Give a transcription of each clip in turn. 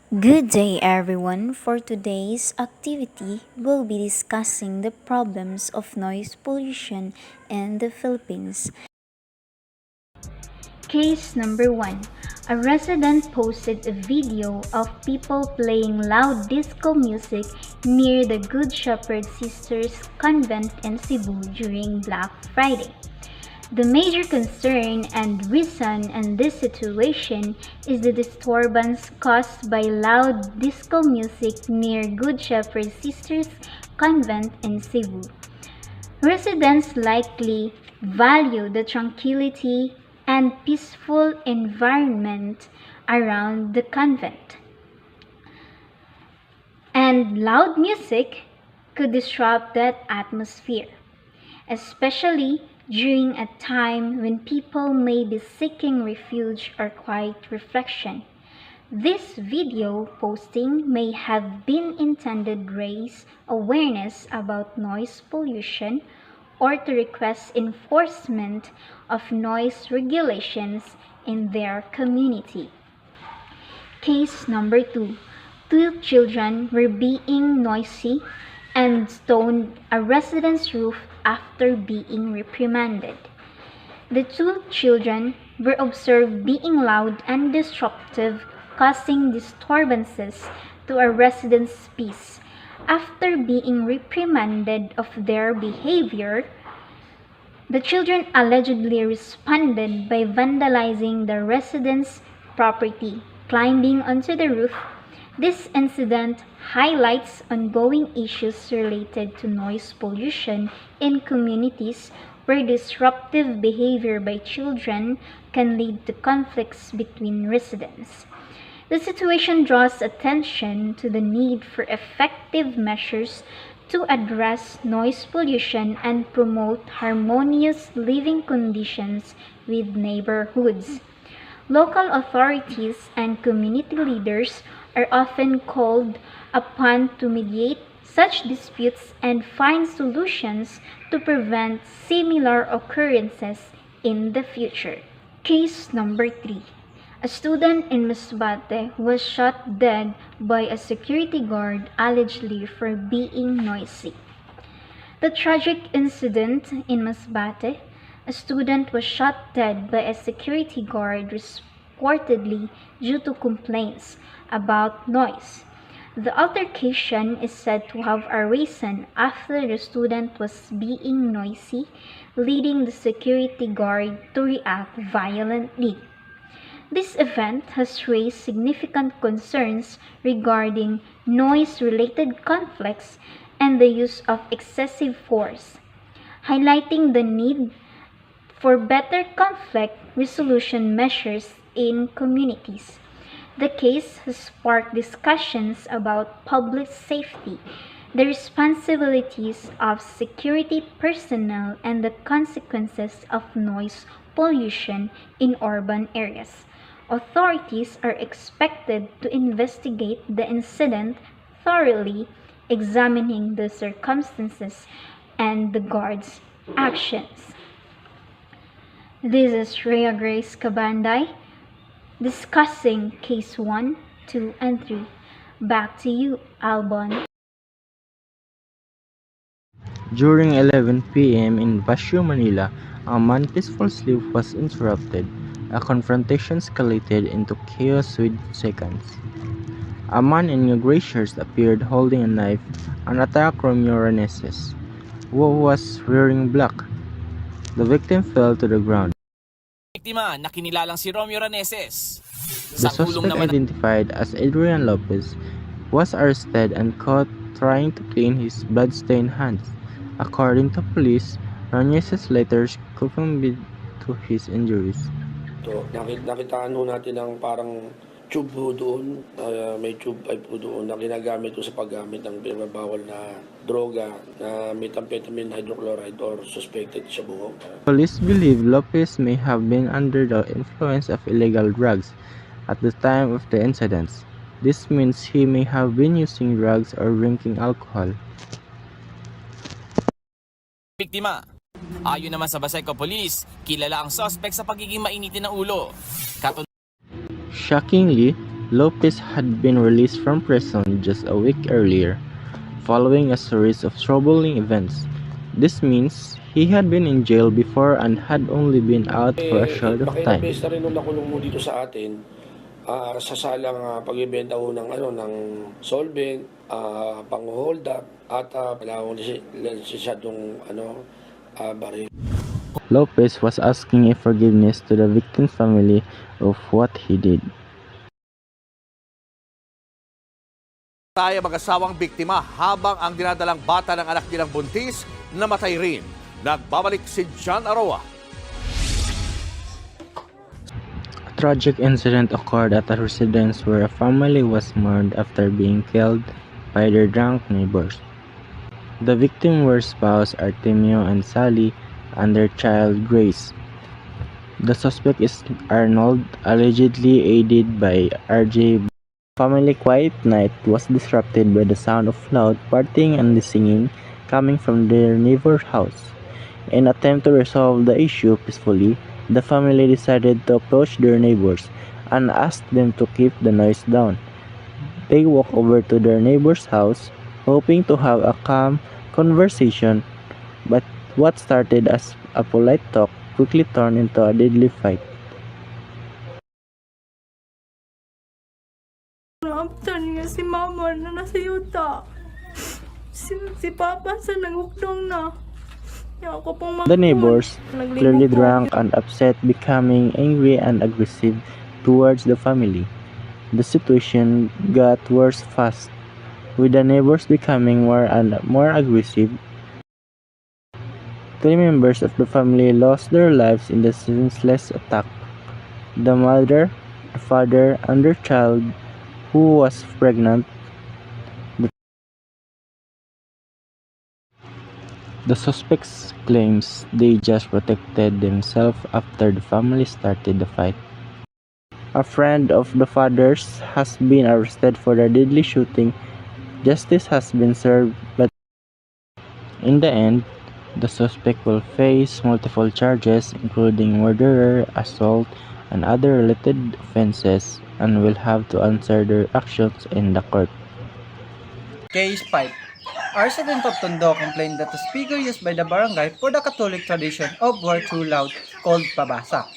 Good day, everyone. For today's activity, we'll be discussing the problems of noise pollution in the Philippines. Case number 1. A resident posted a video of people playing loud disco music near the Good Shepherd Sisters Convent in Cebu during Black Friday. The major concern and reason in this situation is the disturbance caused by loud disco music near Good Shepherd Sisters Convent in Cebu. Residents likely value the tranquility and peaceful environment around the convent. And loud music could disrupt that atmosphere, especially during a time when people may be seeking refuge or quiet reflection. This video posting may have been intended to raise awareness about noise pollution or to request enforcement of noise regulations in their community. Case number 2. Two children were being noisy and stoned a resident's roof after being reprimanded. The two children were observed being loud and disruptive, causing disturbances to a resident's peace. After being reprimanded of their behavior, the children allegedly responded by vandalizing the resident's property, climbing onto the roof. This incident highlights ongoing issues related to noise pollution in communities where disruptive behavior by children can lead to conflicts between residents. The situation draws attention to the need for effective measures to address noise pollution and promote harmonious living conditions with neighborhoods. Local authorities and community leaders are often called upon to mediate such disputes and find solutions to prevent similar occurrences in the future. Case number 3. A student in Masbate was shot dead by a security guard allegedly for being noisy. The tragic incident in Masbate, a student was shot dead by a security guard reportedly due to complaints about noise. The altercation is said to have arisen after the student was being noisy, leading the security guard to react violently. This event has raised significant concerns regarding noise-related conflicts and the use of excessive force, highlighting the need for better conflict resolution measures in communities. The case has sparked discussions about public safety, the responsibilities of security personnel, and the consequences of noise pollution in urban areas. Authorities are expected to investigate the incident thoroughly, examining the circumstances and the guard's actions. This is Rhea Grace Cabanday discussing case 1, 2, and 3. Back to you, Albon. During 11 p.m. in Basyo, Manila, a man's peaceful sleep was interrupted. A confrontation escalated into chaos within seconds. A man in gray shirts appeared holding a knife and attacked Romeo Reneses, who was wearing black. The victim fell to the ground. Biktima na kinilalang si Romeo Reneses. The suspect, identified as Adrian Lopez, was arrested and caught trying to clean his blood-stained hands. According to police, Reneses later succumbed to his injuries. Nakitaan ho natin ang parang tube ho doon, may tube pipe ho doon na ginagamit ho sa paggamit ng pinabawal na droga na methamphetamine hydrochloride or suspected shabu. Police believe Lopez may have been under the influence of illegal drugs at the time of the incidents. This means he may have been using drugs or drinking alcohol. Biktima. Ayon naman sa Baseco Police, kilala ang suspect sa pagiging mainitin ng ulo. Shockingly, Lopez had been released from prison just a week earlier, following a series of troubling events. This means he had been in jail before and had only been out for a short of Makilang time. beses na rin nung nakulong mo dito sa atin, sa salang pagbebenta ho ng solvent, pang-hold up, at wala akong lisensyadong baril. Lopez was asking forgiveness to the victim's family of what he did. Tayo mag-asawang biktima habang ang dinadalang bata ng anak nilang buntis namatay rin. Nagbabalik si John Aroa. A tragic incident occurred at a residence where a family was mourned after being killed by their drunk neighbors. The victims were spouse Artemio and Sally and their child Grace. The suspect is Arnold, allegedly aided by RJ. Family quiet night was disrupted by the sound of loud partying and singing coming from their neighbor's house. In an attempt to resolve the issue peacefully, the family decided to approach their neighbors and ask them to keep the noise down. They walked over to their neighbor's house, hoping to have a calm conversation, but what started as a polite talk quickly turned into a deadly fight. Naaptan niya si mama na nasa yuta. Si papa sa naghukdong na. Ako pong The neighbors, clearly drunk and upset, becoming angry and aggressive towards the family. The situation got worse fast, with the neighbors becoming more and more aggressive. 3 members of the family lost their lives in the senseless attack. The mother, the father, and their child, who was pregnant. The suspects claims they just protected themselves after the family started the fight. A friend of the father's has been arrested for the deadly shooting. Justice has been served, but in the end, the suspect will face multiple charges including murder, assault, and other related offenses and will have to answer their actions in the court. Case 5. A resident of Tondo complained that the speaker used by the barangay for the Catholic tradition of were too loud called pabasa.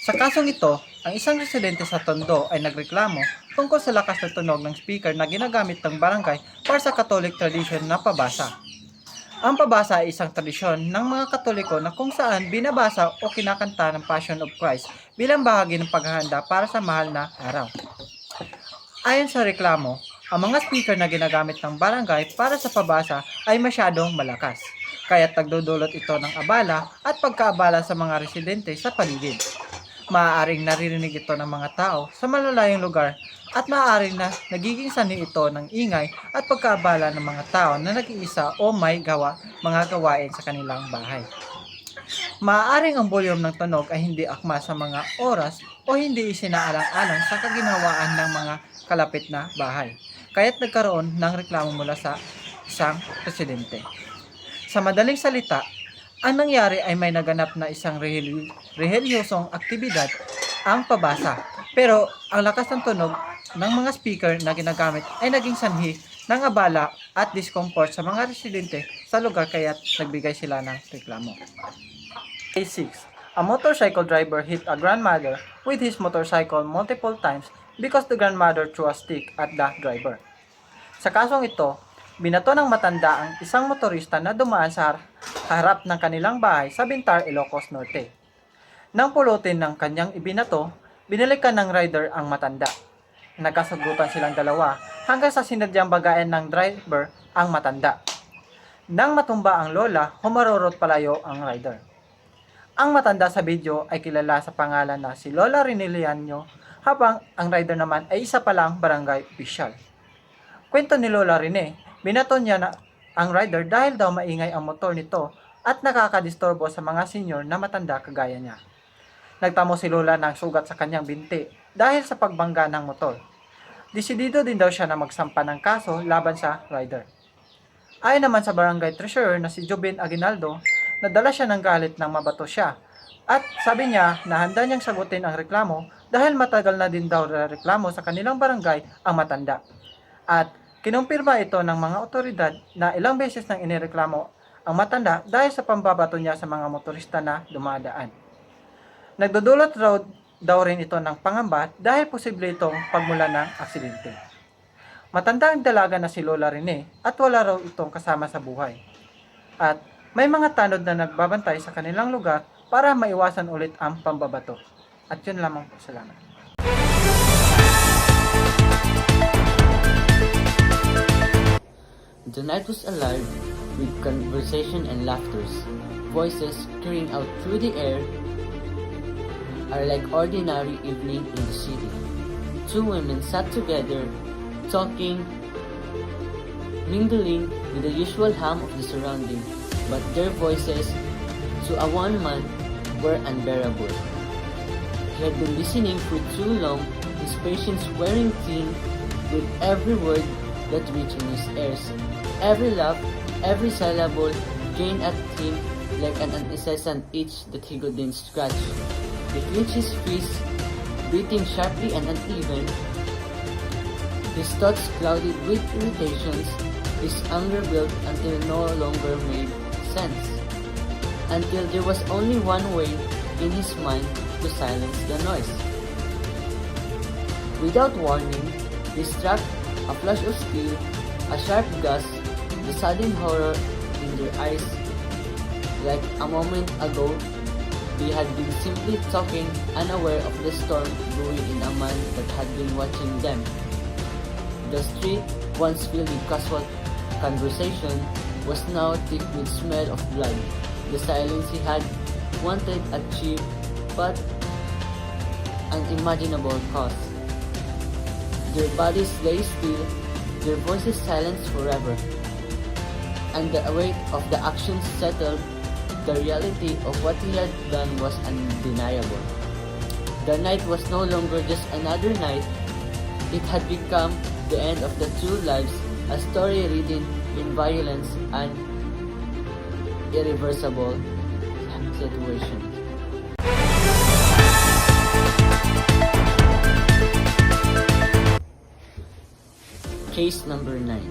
Sa kasong ito, ang isang residente sa Tondo ay nagreklamo tungkol sa lakas na tunog ng speaker na ginagamit ng barangay para sa Catholic tradition na pabasa. Ang pabasa ay isang tradisyon ng mga Katoliko na kung saan binabasa o kinakanta ng Passion of Christ bilang bahagi ng paghahanda para sa mahal na araw. Ayon sa reklamo, ang mga speaker na ginagamit ng barangay para sa pabasa ay masyadong malakas, kaya't nagdudulot ito ng abala at pagkaabala sa mga residente sa paligid. Maaaring naririnig ito ng mga tao sa malalayong lugar at maaaring na nagiging sanhi ito ng ingay at pagkaabala ng mga tao na nag-iisa o may mga gawain sa kanilang bahay. Maaaring ang volume ng tunog ay hindi akma sa mga oras o hindi isinaalang-alang sa kaginhawaan ng mga kalapit na bahay, kaya't nagkaroon ng reklamo mula sa isang residente. Sa madaling salita, ang nangyari ay may naganap na isang relihiyosong aktibidad, ang pabasa, pero ang lakas ng tunog ng mga speaker na ginagamit ay naging sanhi ng abala at discomfort sa mga residente sa lugar kaya't nagbigay sila ng reklamo. Case 6. A motorcycle driver hit a grandmother with his motorcycle multiple times because the grandmother threw a stick at the driver. Sa kasong ito, binato ng matanda ang isang motorista na dumaan sa harap ng kanilang bahay sa Bintar, Ilocos Norte. Nang pulutin ng kanyang ibinato, binalikan ng rider ang matanda. Nagkasagutan silang dalawa hanggang sa sinadyang bagayan ng driver ang matanda. Nang matumba ang lola, humarurot palayo ang rider. Ang matanda sa video ay kilala sa pangalan na si Lola Riniliano, habang ang rider naman ay isa palang barangay official. Kwento ni Lola Rene, binato niya na ang rider dahil daw maingay ang motor nito at nakakadisturbo sa mga senior na matanda kagaya niya. Nagtamo si Lola ng sugat sa kanyang binti dahil sa pagbangga ng motor. Desidido din daw siya na magsampa ng kaso laban sa rider. Ayon naman sa barangay treasurer na si Jobin Aguinaldo, nadala siya ng galit nang mabato siya at sabi niya na handa niyang sagutin ang reklamo dahil matagal na din daw reklamo sa kanilang barangay ang matanda. At kinumpirma ito ng mga otoridad na ilang beses nang inireklamo ang matanda dahil sa pambabato niya sa mga motorista na dumadaan. Nagdudulot daw rin ito ng pangamba dahil posible itong pagmula ng aksidente. Matanda ang dalaga na si Lola Rene at wala raw itong kasama sa buhay. At may mga tanod na nagbabantay sa kanilang lugar para maiwasan ulit ang pambabato. At yun lamang po, salamat. The night was alive with conversation and laughters. Voices carrying out through the air are like ordinary evening in the city. Two women sat together, talking, mingling with the usual hum of the surrounding, but their voices to a one man were unbearable. He had been listening for too long, his patience wearing thin with every word that reached in his ears. Every laugh, every syllable gained at him like an incessant itch that he couldn't scratch. He clenched his fists, breathing sharply and uneven. His thoughts clouded with irritations, his anger built until no longer made sense. Until there was only one way in his mind to silence the noise. Without warning, he struck a flash of steel, a sharp gust, the sudden horror in their eyes. Like a moment ago, they had been simply talking, unaware of the storm brewing in a man that had been watching them. The street, once filled with casual conversation, was now thick with smell of blood. The silence he had wanted achieved, but unimaginable cost. Their bodies lay still, their voices silenced forever, and the weight of the actions settled. The reality of what he had done was undeniable. The night was no longer just another night. It had become the end of the two lives, a story written in violence and irreversible situation. Case number 9.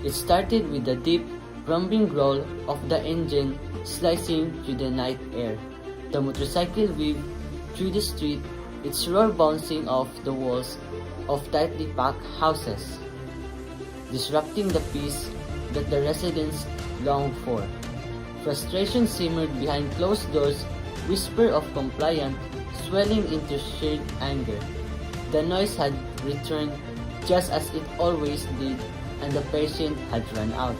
It started with the deep, rumbling growl of the engine slicing through the night air. The motorcycle weaved through the street, its roar bouncing off the walls of tightly packed houses, disrupting the peace that the residents longed for. Frustration simmered behind closed doors, whisper of compliance swelling into sheer anger. The noise had returned just as it always did, and the patient had run out.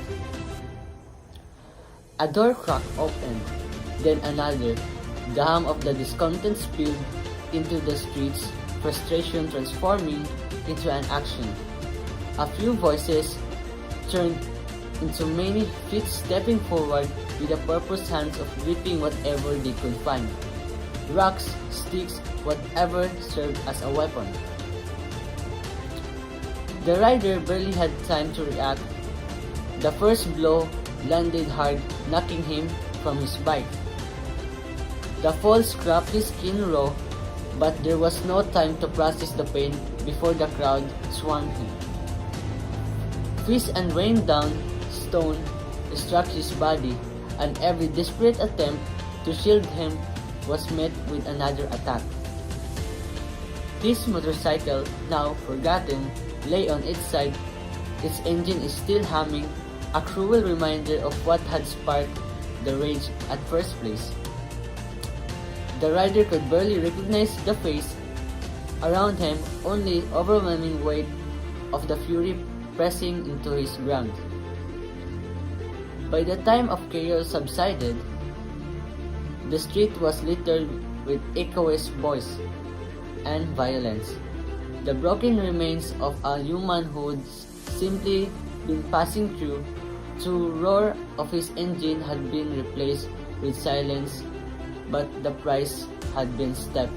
A door cracked open, then another. The hum of the discontent spilled into the streets, frustration transforming into an action. A few voices turned into many feet stepping forward with the purpose hands of gripping whatever they could find. Rocks, sticks, whatever served as a weapon. The rider barely had time to react. The first blow landed hard, knocking him from his bike. The fall scraped his skin raw, but there was no time to process the pain before the crowd swung him. Fists and rained down stone struck his body, and every desperate attempt to shield him was met with another attack. His motorcycle, now forgotten, lay on its side. Its engine is still humming, a cruel reminder of what had sparked the rage at first place. The rider could barely recognize the face around him, only overwhelming weight of the fury pressing into his ground. By the time of chaos subsided, the street was littered with echoous voice and violence. The broken remains of a human who'd simply been passing through. The roar of his engine had been replaced with silence, but the price had been stepped.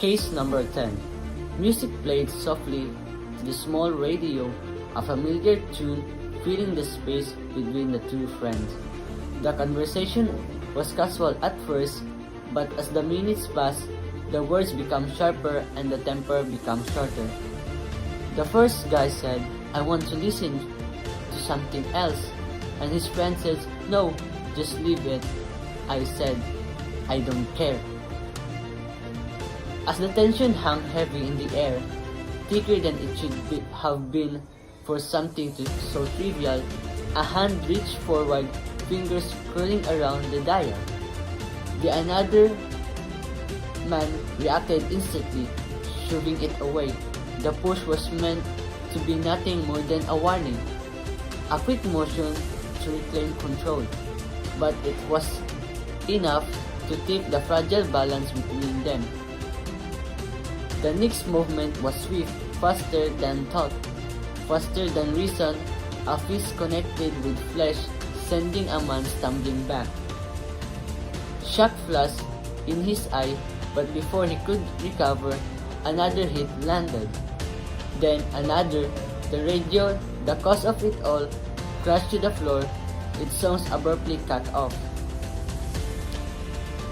Case number 10. Music played softly to the small radio, a familiar tune filling the space between the two friends. The conversation was casual at first, but as the minutes passed, the words become sharper and the temper becomes shorter. The first guy said, "I want to listen to something else." And his friend says, "No, just leave it." I said, "I don't care." As the tension hung heavy in the air, thicker than it should have been for something so trivial, a hand reached forward, fingers curling around the dial. The another man reacted instantly, shoving it away. The push was meant to be nothing more than a warning, a quick motion to reclaim control, but it was enough to tip the fragile balance between them. The next movement was swift, faster than thought, faster than reason, a fist connected with flesh, sending a man stumbling back. Shock flashed in his eye, but before he could recover, another hit landed. Then another, the radio, the cause of it all, crashed to the floor, its songs abruptly cut off.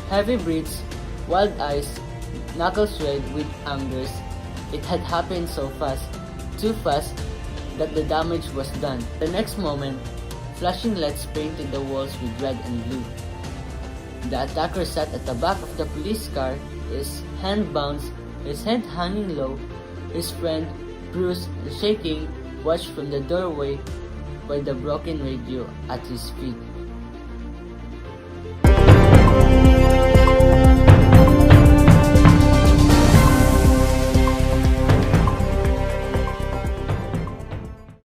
Heavy breaths, wild eyes, knuckles red with angers. It had happened so fast, too fast, that the damage was done. The next moment, flashing lights painted the walls with red and blue. The attacker sat at the back of the police car, his hand bounced, his head hanging low. His friend, bruised and shaking, watched from the doorway by the broken radio at his feet.